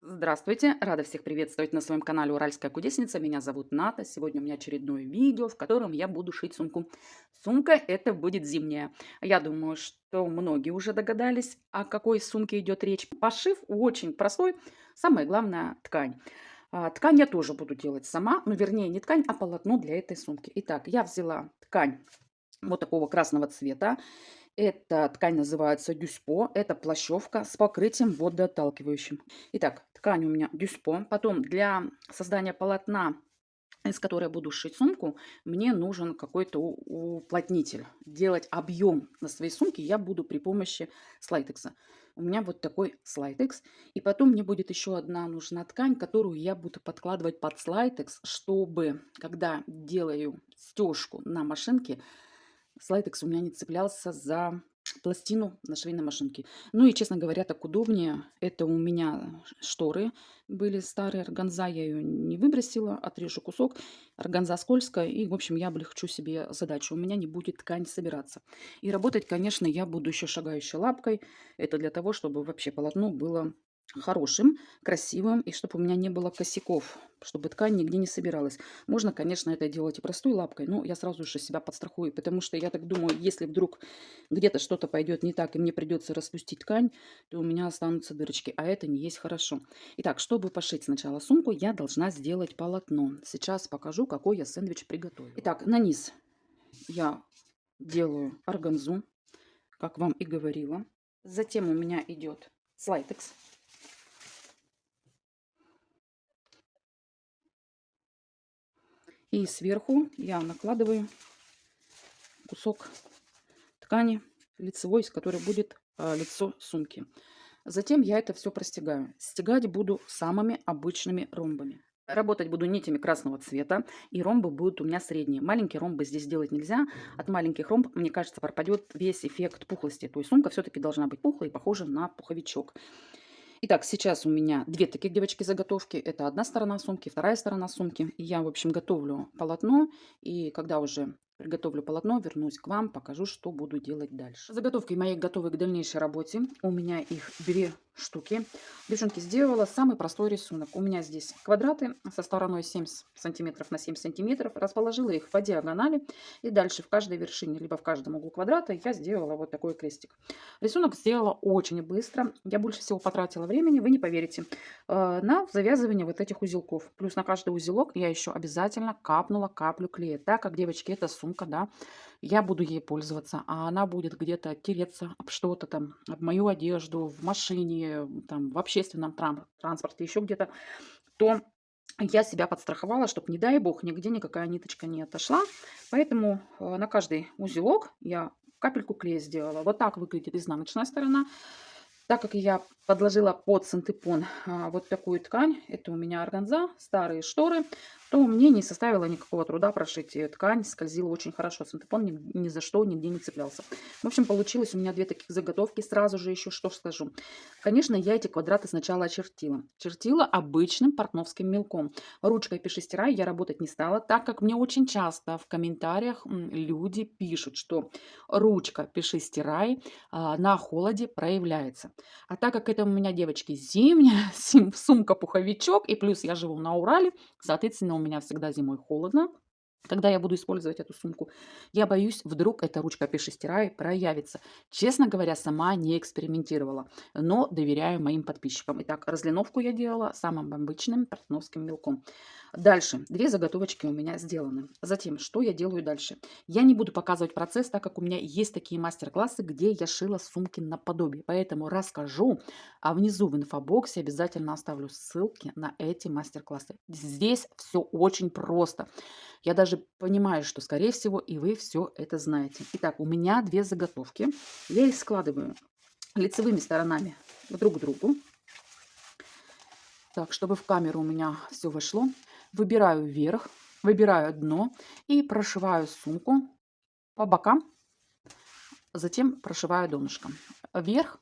Здравствуйте! Рада всех приветствовать на своем канале Уральская кудесница. Меня зовут Ната. Сегодня у меня очередное видео, в котором я буду шить сумку. Сумка это будет зимняя. Я думаю, что многие уже догадались, о какой сумке идет речь. Пошив очень простой. Самое главное ткань. Ткань я тоже буду делать сама. Ну, вернее, не ткань, а полотно для этой сумки. Итак, я взяла ткань вот такого красного цвета. Эта ткань называется дюспо. Это плащевка с покрытием водоотталкивающим. Итак, ткань у меня дюспо. Потом для создания полотна, из которой я буду шить сумку, мне нужен какой-то уплотнитель. Делать объем на своей сумке я буду при помощи слайтекса. У меня вот такой слайтекс. И потом мне будет еще одна нужна ткань, которую я буду подкладывать под слайтекс, чтобы, когда делаю стежку на машинке, слайтекс у меня не цеплялся за пластину на швейной машинке. Ну и, честно говоря, так удобнее. Это у меня шторы были старые, органза. Я ее не выбросила, отрежу кусок. Органза скользкая. И, в общем, я облегчу себе задачу. У меня не будет ткань собираться. И работать, конечно, я буду еще шагающей лапкой. Это для того, чтобы вообще полотно было хорошим, красивым, и чтобы у меня не было косяков, чтобы ткань нигде не собиралась. Можно, конечно, это делать и простой лапкой, но я сразу же себя подстрахую, потому что я так думаю, если вдруг где-то что-то пойдет не так, и мне придется распустить ткань, то у меня останутся дырочки, а это не есть хорошо. Итак, чтобы пошить сначала сумку, я должна сделать полотно. Сейчас покажу, какой я сэндвич приготовила. Итак, на низ я делаю органзу, как вам и говорила. Затем у меня идет слайтекс. И сверху я накладываю кусок ткани лицевой, из которой будет лицо сумки. Затем я это все простегаю. Стегать буду самыми обычными ромбами. Работать буду нитями красного цвета, и ромбы будут у меня средние. Маленькие ромбы здесь делать нельзя. От маленьких ромб, мне кажется, пропадет весь эффект пухлости. То есть сумка все-таки должна быть пухлой и похожа на пуховичок. Итак, сейчас у меня две таких, девочки, заготовки. Это одна сторона сумки, вторая сторона сумки. И я, в общем, готовлю полотно. И когда уже приготовлю полотно, вернусь к вам, покажу, что буду делать дальше. Заготовки мои готовы к дальнейшей работе. У меня их две штуки. Девчонки, сделала самый простой рисунок. У меня здесь квадраты со стороной 7 сантиметров на 7 сантиметров. Расположила их по диагонали. И дальше в каждой вершине, либо в каждом углу квадрата я сделала вот такой крестик. Рисунок сделала очень быстро. Я больше всего потратила времени, вы не поверите, на завязывание вот этих узелков. Плюс на каждый узелок я еще обязательно капнула каплю клея. Так как, девочки, это сумка, да, я буду ей пользоваться, а она будет где-то тереться об что-то там, об мою одежду, в машине, там, в общественном транспорте, еще где-то, то я себя подстраховала, чтобы, не дай бог, нигде никакая ниточка не отошла. Поэтому на каждый узелок я капельку клея сделала. Вот так выглядит изнаночная сторона. Так как я подложила под синтепон вот такую ткань, это у меня органза, старые шторы, то мне не составило никакого труда прошить ее. Ткань скользила очень хорошо, синтепон ни за что нигде не цеплялся. В общем, получилось у меня две таких заготовки. Сразу же еще что скажу. Конечно, я эти квадраты сначала очертила. Чертила обычным портновским мелком. Ручкой пиши-стирай я работать не стала, так как мне очень часто в комментариях люди пишут, что ручка пиши-стирай на холоде проявляется. А так как это у меня, девочки, зимняя сумка-пуховичок, и плюс я живу на Урале, соответственно, у меня всегда зимой холодно. Когда я буду использовать эту сумку, я боюсь, вдруг эта ручка пиши-стирай проявится. Честно говоря, сама не экспериментировала, но доверяю моим подписчикам. Итак, разлиновку я делала самым обычным портновским мелком. Дальше. Две заготовочки у меня сделаны. Затем, что я делаю дальше? Я не буду показывать процесс, так как у меня есть такие мастер-классы, где я шила сумки наподобие. Поэтому расскажу, а внизу в инфобоксе обязательно оставлю ссылки на эти мастер-классы. Здесь все очень просто. Я даже понимаю, что, скорее всего, и вы все это знаете. Итак, у меня две заготовки. Я их складываю лицевыми сторонами друг к другу. Так, чтобы в камеру у меня все вошло. Выбираю вверх, выбираю дно и прошиваю сумку по бокам, затем прошиваю донышком. Вверх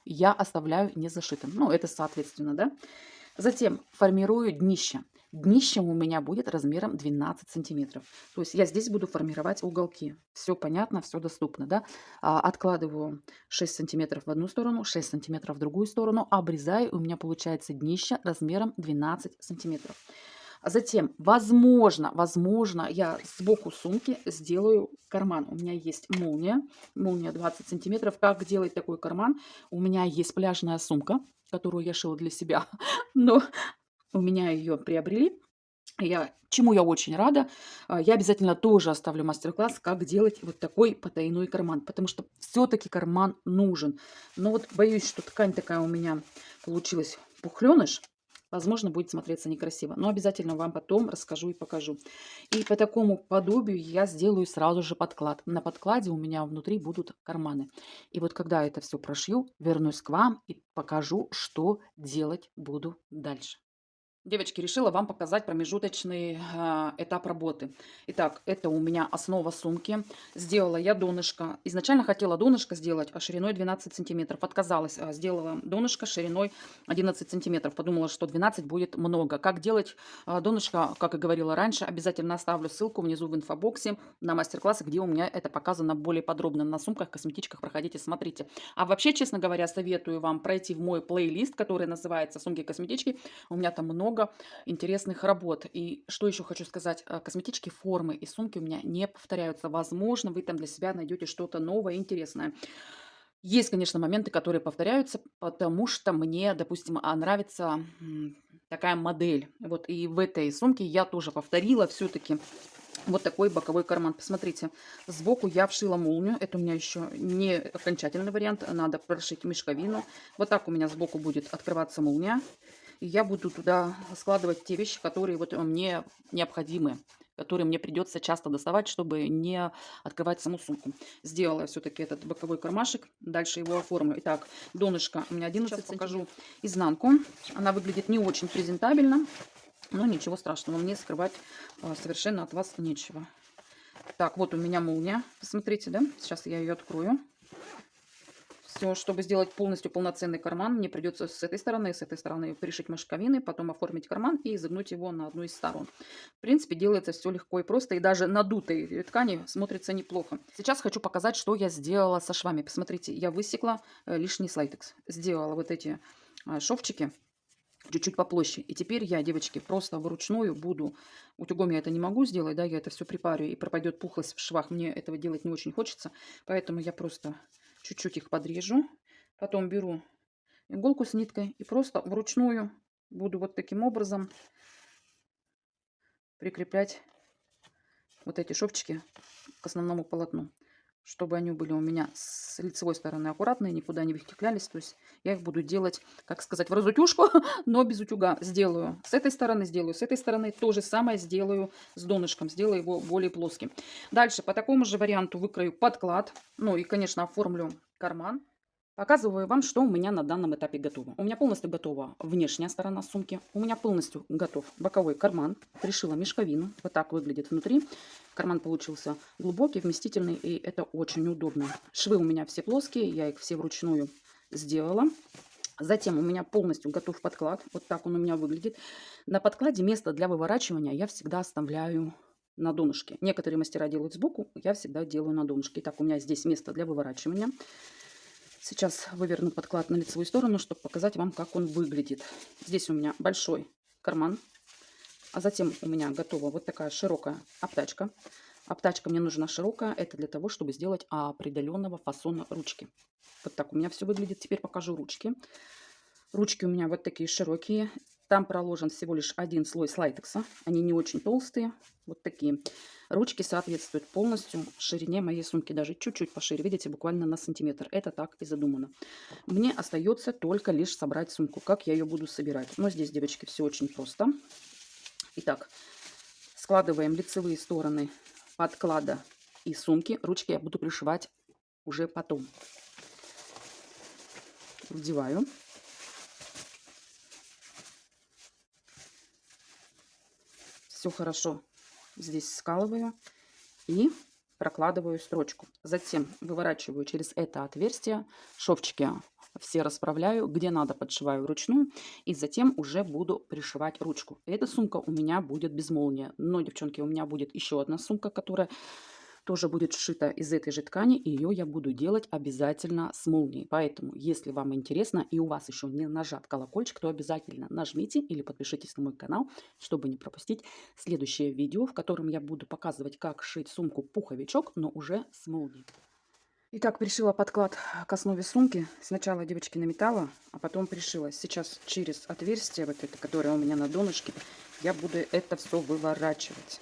я оставляю не зашитым. Ну, это соответственно, да. Затем формирую днище. Днище у меня будет размером 12 сантиметров. То есть я здесь буду формировать уголки. Все понятно, все доступно, да? Откладываю 6 сантиметров в одну сторону, 6 сантиметров в другую сторону, обрезаю, и у меня получается днище размером 12 сантиметров. А затем, возможно, я сбоку сумки сделаю карман. У меня есть молния 20 сантиметров. Как делать такой карман? У меня есть пляжная сумка, которую я шила для себя, но у меня ее приобрели. Чему я очень рада. Я обязательно тоже оставлю мастер-класс, как делать вот такой потайной карман, потому что все-таки карман нужен. Но вот боюсь, что ткань такая у меня получилась пухленыш. Возможно, будет смотреться некрасиво, но обязательно вам потом расскажу и покажу. И по такому подобию я сделаю сразу же подклад. На подкладе у меня внутри будут карманы. И вот когда это все прошью, вернусь к вам и покажу, что делать буду дальше. Девочки, решила вам показать промежуточный этап работы. Итак, это у меня основа сумки. Сделала я донышко. Изначально хотела донышко сделать шириной 12 сантиметров. Отказалась. Сделала донышко шириной 11 сантиметров. Подумала, что 12 будет много. Как делать донышко, как и говорила раньше, обязательно оставлю ссылку внизу в инфобоксе на мастер-классы, где у меня это показано более подробно. На сумках, косметичках проходите, смотрите. А вообще, честно говоря, советую вам пройти в мой плейлист, который называется «Сумки-косметички». У меня там много интересных работ. И что еще хочу сказать. Косметички, формы и сумки у меня не повторяются. Возможно, вы там для себя найдете что-то новое, интересное. Есть, конечно, моменты, которые повторяются, потому что мне, допустим, нравится такая модель. Вот и в этой сумке я тоже повторила все-таки вот такой боковой карман. Посмотрите, сбоку я вшила молнию. Это у меня еще не окончательный вариант. Надо прошить мешковину. Вот так у меня сбоку будет открываться молния. И я буду туда складывать те вещи, которые вот мне необходимы, которые мне придется часто доставать, чтобы не открывать саму сумку. Сделала все-таки этот боковой кармашек. Дальше его оформлю. Итак, донышко у меня 11 сантиметров. Покажу изнанку. Она выглядит не очень презентабельно. Но ничего страшного, мне скрывать совершенно от вас нечего. Так, вот у меня молния. Посмотрите, да? Сейчас я ее открою. Все, чтобы сделать полностью полноценный карман, мне придется с этой стороны пришить мешковины, потом оформить карман и загнуть его на одну из сторон. В принципе, делается все легко и просто, и даже надутой ткани смотрится неплохо. Сейчас хочу показать, что я сделала со швами. Посмотрите, я высекла лишний слайтекс. Сделала вот эти шовчики чуть-чуть попроще. И теперь я, девочки, просто вручную буду, утюгом я это не могу сделать, да, я это все припарю, и пропадет пухлость в швах. Мне этого делать не очень хочется, поэтому я просто чуть-чуть их подрежу. Потом беру иголку с ниткой и просто вручную буду вот таким образом прикреплять вот эти шовчики к основному полотну, чтобы они были у меня с лицевой стороны аккуратные, никуда не втеклялись. То есть я их буду делать, как сказать, в разутюжку, но без утюга. Сделаю с этой стороны, сделаю с этой стороны. То же самое сделаю с донышком, сделаю его более плоским. Дальше по такому же варианту выкрою подклад. Ну и, конечно, оформлю карман. Показываю вам, что у меня на данном этапе готово. У меня полностью готова внешняя сторона сумки. У меня полностью готов боковой карман. Пришила мешковину. Вот так выглядит внутри. Карман получился глубокий, вместительный, и это очень удобно. Швы у меня все плоские, я их все вручную сделала. Затем у меня полностью готов подклад. Вот так он у меня выглядит. На подкладе место для выворачивания я всегда оставляю на донышке. Некоторые мастера делают сбоку, я всегда делаю на донышке. Итак, у меня здесь место для выворачивания. Сейчас выверну подклад на лицевую сторону, чтобы показать вам, как он выглядит. Здесь у меня большой карман. А затем у меня готова вот такая широкая обтачка. Обтачка мне нужна широкая. Это для того, чтобы сделать определенного фасона ручки. Вот так у меня все выглядит. Теперь покажу ручки. Ручки у меня вот такие широкие. Там проложен всего лишь один слой слайтекса. Они не очень толстые. Вот такие. Ручки соответствуют полностью ширине моей сумки. Даже чуть-чуть пошире. Видите, буквально на сантиметр. Это так и задумано. Мне остается только лишь собрать сумку. Как я ее буду собирать? Но здесь, девочки, все очень просто. Итак, складываем лицевые стороны подклада и сумки. Ручки я буду пришивать уже потом. Вдеваю. Все хорошо здесь скалываю и прокладываю строчку. Затем выворачиваю через это отверстие. Шовчики все расправляю, где надо подшиваю вручную, и затем уже буду пришивать ручку. Эта сумка у меня будет без молнии, но, девчонки, у меня будет еще одна сумка, которая тоже будет сшита из этой же ткани, и ее я буду делать обязательно с молнией. Поэтому, если вам интересно и у вас еще не нажат колокольчик, то обязательно нажмите или подпишитесь на мой канал, чтобы не пропустить следующее видео, в котором я буду показывать, как шить сумку-пуховичок, но уже с молнией. Итак, пришила подклад к основе сумки. Сначала, девочки, наметала, а потом пришила. Сейчас через отверстие, вот это, которое у меня на донышке, я буду это все выворачивать.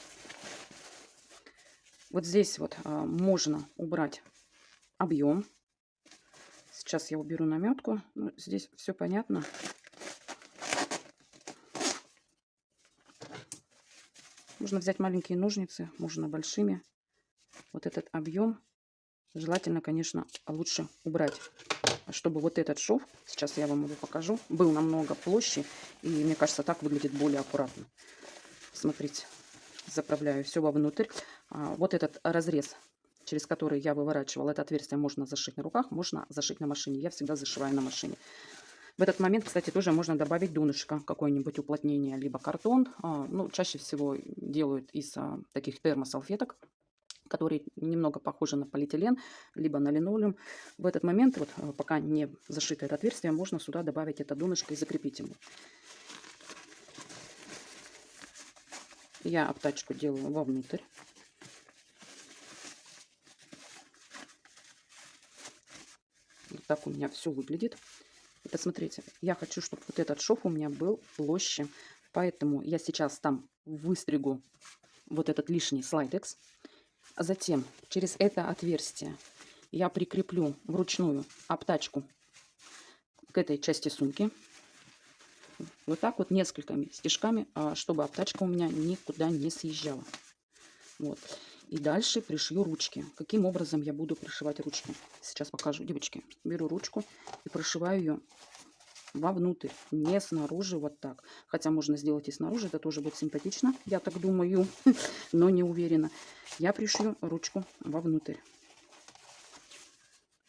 Вот здесь вот можно убрать объем. Сейчас я уберу наметку. Ну, здесь все понятно. Можно взять маленькие ножницы, можно большими. Вот этот объем желательно, конечно, лучше убрать, чтобы вот этот шов, сейчас я вам его покажу, был намного площе. И мне кажется, так выглядит более аккуратно. Смотрите, заправляю все вовнутрь. Вот этот разрез, через который я выворачивала, это отверстие можно зашить на руках, можно зашить на машине. Я всегда зашиваю на машине. В этот момент, кстати, тоже можно добавить донышко, какое-нибудь уплотнение, либо картон. Ну, чаще всего делают из таких термосалфеток, которые немного похожи на полиэтилен, либо на линолеум. В этот момент, вот, пока не зашито это отверстие, можно сюда добавить это донышко и закрепить его. Я обтачку делаю вовнутрь. Вот так у меня все выглядит. И посмотрите, я хочу, чтобы вот этот шов у меня был площе. Поэтому я сейчас там выстригу вот этот лишний слайдекс. А затем через это отверстие я прикреплю вручную обтачку к этой части сумки. Вот так вот несколькими стежками, чтобы обтачка у меня никуда не съезжала. Вот. И дальше пришью ручки. Каким образом я буду пришивать ручки? Сейчас покажу. Девочки, беру ручку и прошиваю ее вовнутрь, не снаружи, вот так. Хотя можно сделать и снаружи, это тоже будет симпатично, я так думаю, но не уверена. Я пришью ручку вовнутрь.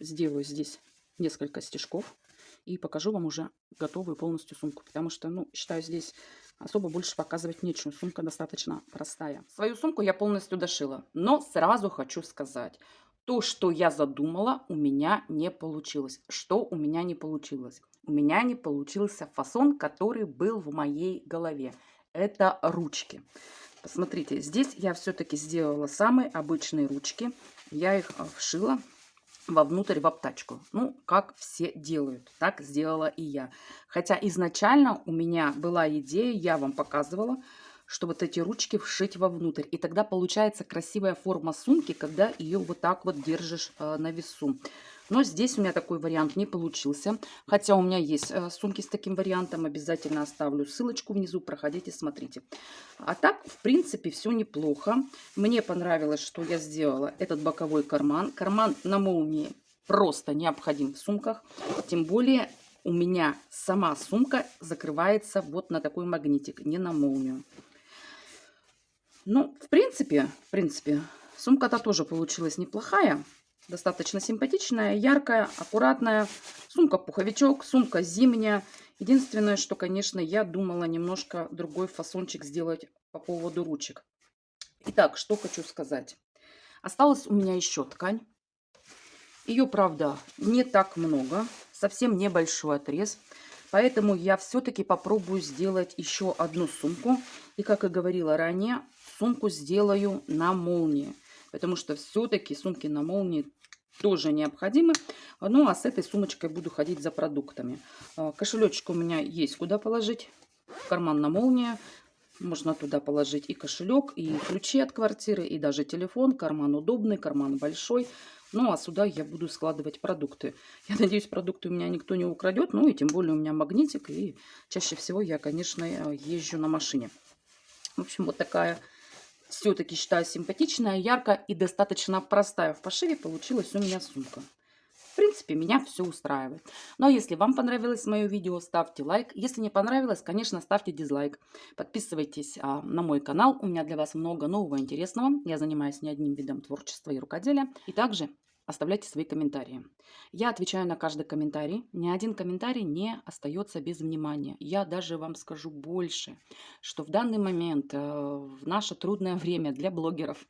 Сделаю здесь несколько стежков и покажу вам уже готовую полностью сумку, потому что, ну, считаю, здесь особо больше показывать нечего. Сумка достаточно простая. Свою сумку я полностью дошила, но сразу хочу сказать, то, что я задумала, у меня не получилось. Что у меня не получилось? У меня не получился фасон, который был в моей голове. Это ручки. Посмотрите, здесь я все-таки сделала самые обычные ручки. Я их вшила вовнутрь в обтачку. Ну, как все делают, так сделала и я. Хотя изначально у меня была идея, я вам показывала, что вот эти ручки вшить вовнутрь. И тогда получается красивая форма сумки, когда ее вот так вот держишь на весу. Но здесь у меня такой вариант не получился. Хотя у меня есть сумки с таким вариантом. Обязательно оставлю ссылочку внизу. Проходите, смотрите. А так, в принципе, все неплохо. Мне понравилось, что я сделала этот боковой карман. Карман на молнии просто необходим в сумках. Тем более у меня сама сумка закрывается вот на такой магнитик, не на молнию. Ну, в принципе, сумка-то тоже получилась неплохая. Достаточно симпатичная, яркая, аккуратная. Сумка-пуховичок, сумка зимняя. Единственное, что, конечно, я думала немножко другой фасончик сделать по поводу ручек. Итак, что хочу сказать. Осталась у меня еще ткань. Ее, правда, не так много. Совсем небольшой отрез. Поэтому я все-таки попробую сделать еще одну сумку. И, как и говорила ранее, сумку сделаю на молнии. Потому что все-таки сумки на молнии тоже необходимы. Ну, а с этой сумочкой буду ходить за продуктами. Кошелечек у меня есть куда положить. Карман на молнии. Можно туда положить и кошелек, и ключи от квартиры, и даже телефон. Карман удобный, карман большой. Ну, а сюда я буду складывать продукты. Я надеюсь, продукты у меня никто не украдет. Ну, и тем более у меня магнитик. И чаще всего я, конечно, езжу на машине. В общем, вот такая... Все-таки считаю симпатичная, яркая и достаточно простая в пошиве получилась у меня сумка. В принципе, меня все устраивает. Но если вам понравилось мое видео, ставьте лайк. Если не понравилось, конечно, ставьте дизлайк. Подписывайтесь на мой канал. У меня для вас много нового интересного. Я занимаюсь не одним видом творчества и рукоделия. И также оставляйте свои комментарии. Я отвечаю на каждый комментарий. Ни один комментарий не остается без внимания. Я даже вам скажу больше, что в данный момент, в наше трудное время для блогеров,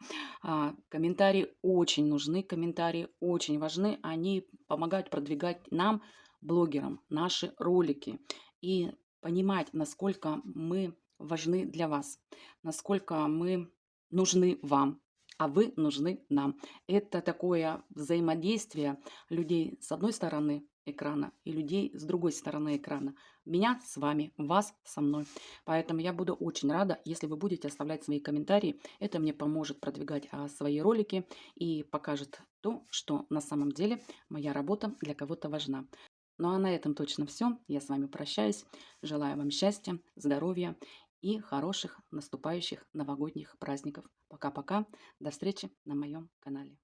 комментарии очень нужны, комментарии очень важны. Они помогают продвигать нам, блогерам, наши ролики и понимать, насколько мы важны для вас, насколько мы нужны вам, а вы нужны нам. Это такое взаимодействие людей с одной стороны экрана и людей с другой стороны экрана. Меня с вами, вас со мной. Поэтому я буду очень рада, если вы будете оставлять свои комментарии. Это мне поможет продвигать свои ролики и покажет то, что на самом деле моя работа для кого-то важна. Ну а на этом точно все. Я с вами прощаюсь. Желаю вам счастья, здоровья и хороших наступающих новогодних праздников. Пока-пока. До встречи на моем канале.